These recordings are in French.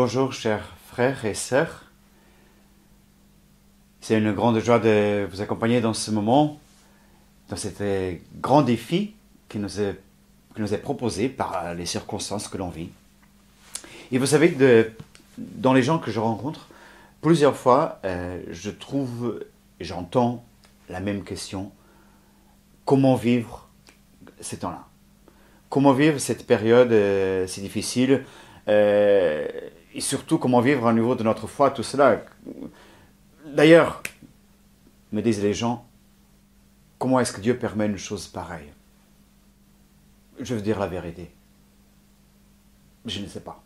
Bonjour chers frères et sœurs. C'est une grande joie de vous accompagner dans ce moment, dans cet grand défi qui nous est proposé par les circonstances que l'on vit. Et vous savez, dans les gens que je rencontre, plusieurs fois, je trouve et j'entends la même question. Comment vivre ces temps-là? Comment vivre cette période si difficile et surtout, comment vivre au niveau de notre foi, tout cela. D'ailleurs, me disent les gens, comment est-ce que Dieu permet une chose pareille? Je veux dire la vérité. Je ne sais pas.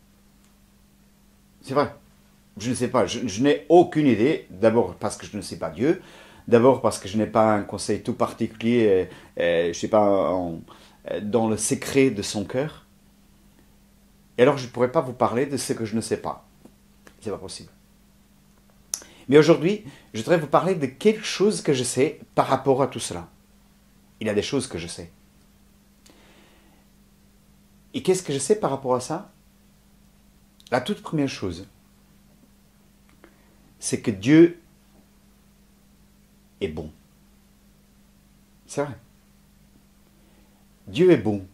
C'est vrai. Je ne sais pas. Je n'ai aucune idée. D'abord parce que je ne sais pas Dieu. D'abord parce que je n'ai pas un conseil tout particulier, je ne sais pas, dans le secret de son cœur. Et alors je ne pourrais pas vous parler de ce que je ne sais pas. C'est pas possible. Mais aujourd'hui, je voudrais vous parler de quelque chose que je sais par rapport à tout cela. Il y a des choses que je sais. Et qu'est-ce que je sais par rapport à ça? La toute première chose, c'est que Dieu est bon. C'est vrai. Dieu est bon.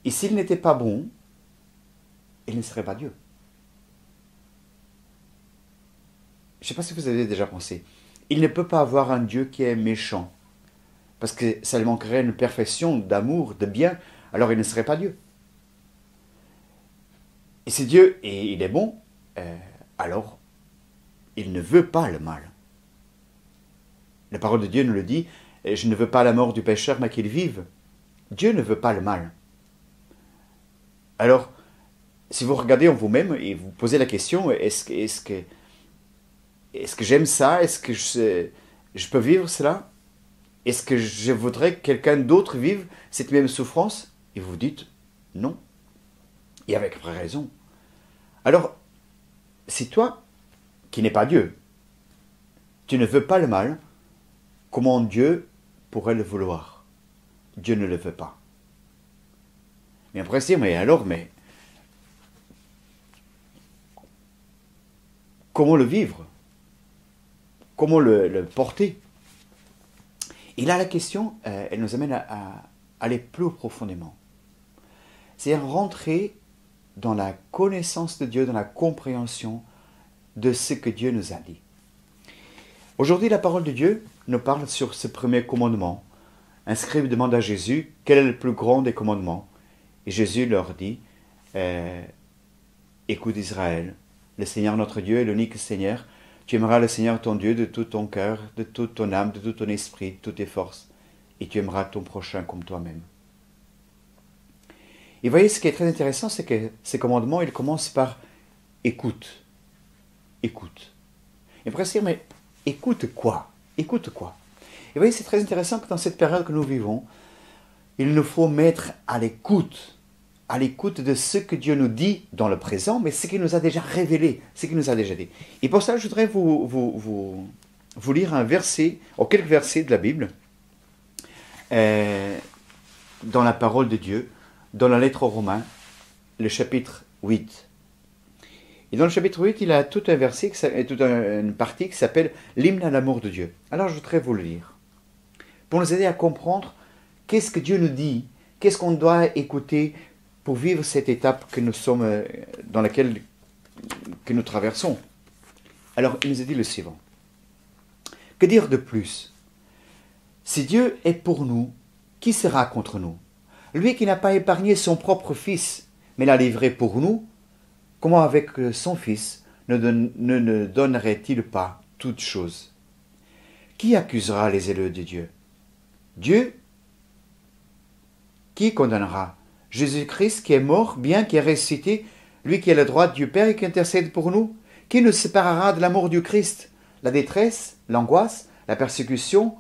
Et s'il n'était pas bon, il ne serait pas Dieu. Je ne sais pas si vous avez déjà pensé. Il ne peut pas avoir un Dieu qui est méchant. Parce que ça lui manquerait une perfection d'amour, de bien, alors il ne serait pas Dieu. Et si Dieu et il est bon, alors il ne veut pas le mal. La parole de Dieu nous le dit, je ne veux pas la mort du pécheur, mais qu'il vive. Dieu ne veut pas le mal. Alors, si vous regardez en vous-même et vous posez la question, est-ce que j'aime ça? Est-ce que je peux vivre cela? Est-ce que je voudrais que quelqu'un d'autre vive cette même souffrance? Et vous vous dites, non. Et avec vraie raison. Alors, si toi, qui n'es pas Dieu, tu ne veux pas le mal, comment Dieu pourrait le vouloir? Dieu ne le veut pas. Mais après, c'est mais alors, mais comment le vivre? Comment le porter? Et là, la question, elle nous amène à aller plus profondément. C'est-à-dire rentrer dans la connaissance de Dieu, dans la compréhension de ce que Dieu nous a dit. Aujourd'hui, la parole de Dieu nous parle sur ce premier commandement. Un scribe demande à Jésus quel est le plus grand des commandements. Et Jésus leur dit, écoute Israël, le Seigneur notre Dieu est l'unique Seigneur. Tu aimeras le Seigneur ton Dieu de tout ton cœur, de toute ton âme, de tout ton esprit, de toutes tes forces. Et tu aimeras ton prochain comme toi-même. Et voyez, ce qui est très intéressant, c'est que ces commandements, ils commencent par écoute. Écoute. Et après, dire, mais écoute quoi? Écoute quoi? Et voyez, c'est très intéressant que dans cette période que nous vivons, il nous faut mettre à l'écoute de ce que Dieu nous dit dans le présent, mais ce qu'il nous a déjà révélé, ce qu'il nous a déjà dit. Et pour ça, je voudrais vous lire un verset, ou quelques versets de la Bible, dans la parole de Dieu, dans la lettre aux Romains, le chapitre 8. Et dans le chapitre 8, il y a tout un verset, toute une partie qui s'appelle l'hymne à l'amour de Dieu. Alors je voudrais vous le lire, pour nous aider à comprendre qu'est-ce que Dieu nous dit, qu'est-ce qu'on doit écouter pour vivre cette étape que nous sommes, dans laquelle que nous traversons. Alors, il nous a dit le suivant. Que dire de plus? Si Dieu est pour nous, qui sera contre nous? Lui qui n'a pas épargné son propre Fils, mais l'a livré pour nous, comment avec son Fils ne donnerait-il pas toutes choses? Qui accusera les élus de Dieu? Dieu? Qui condamnera? Jésus-Christ qui est mort, bien qui est ressuscité, lui qui est à la droite du Père et qui intercède pour nous, qui nous séparera de l'amour du Christ? La détresse, l'angoisse, la persécution,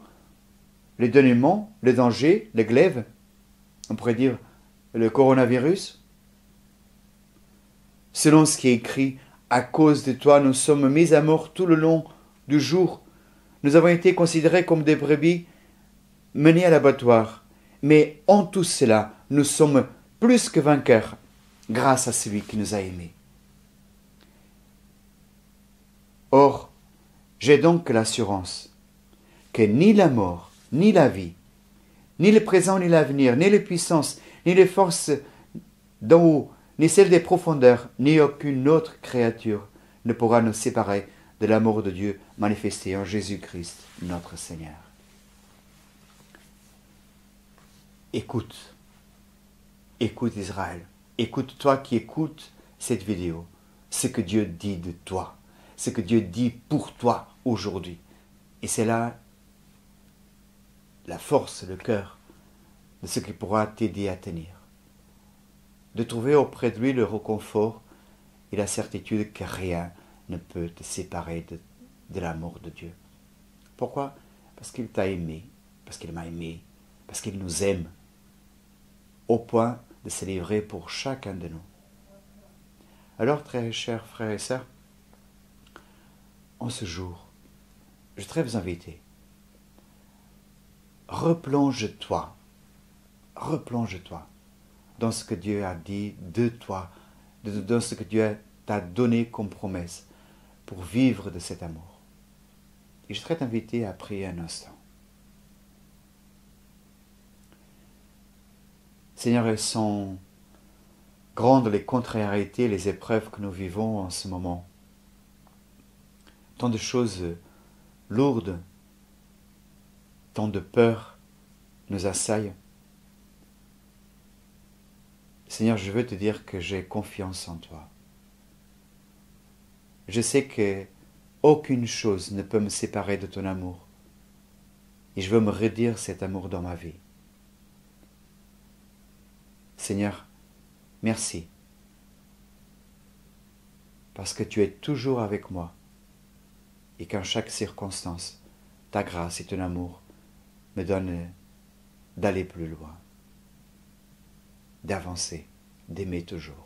le dénuement, le danger, le glaive, on pourrait dire le coronavirus. Selon ce qui est écrit, à cause de toi nous sommes mis à mort tout le long du jour. Nous avons été considérés comme des brebis menées à l'abattoir. Mais en tout cela, nous sommes plus que vainqueurs grâce à celui qui nous a aimés. Or, j'ai donc l'assurance que ni la mort, ni la vie, ni le présent, ni l'avenir, ni les puissances, ni les forces d'en haut, ni celles des profondeurs, ni aucune autre créature ne pourra nous séparer de l'amour de Dieu manifesté en Jésus-Christ, notre Seigneur. Écoute, écoute Israël, écoute toi qui écoutes cette vidéo, ce que Dieu dit de toi, ce que Dieu dit pour toi aujourd'hui. Et c'est là la force, le cœur de ce qui pourra t'aider à tenir. De trouver auprès de lui le réconfort et la certitude que rien ne peut te séparer de l'amour de Dieu. Pourquoi? Parce qu'il t'a aimé, parce qu'il m'a aimé, parce qu'il nous aime, au point de se livrer pour chacun de nous. Alors, très chers frères et sœurs, en ce jour, je voudrais vous inviter. Replonge-toi dans ce que Dieu a dit de toi, dans ce que Dieu t'a donné comme promesse pour vivre de cet amour. Et je voudrais t'inviter à prier un instant. Seigneur, elles sont grandes les contrariétés, les épreuves que nous vivons en ce moment. Tant de choses lourdes, tant de peurs nous assaillent. Seigneur, je veux te dire que j'ai confiance en toi. Je sais que aucune chose ne peut me séparer de ton amour. Et je veux me redire cet amour dans ma vie. Seigneur, merci. Parce que tu es toujours avec moi. Et qu'en chaque circonstance, ta grâce et ton amour me donnent d'aller plus loin, d'avancer, d'aimer toujours.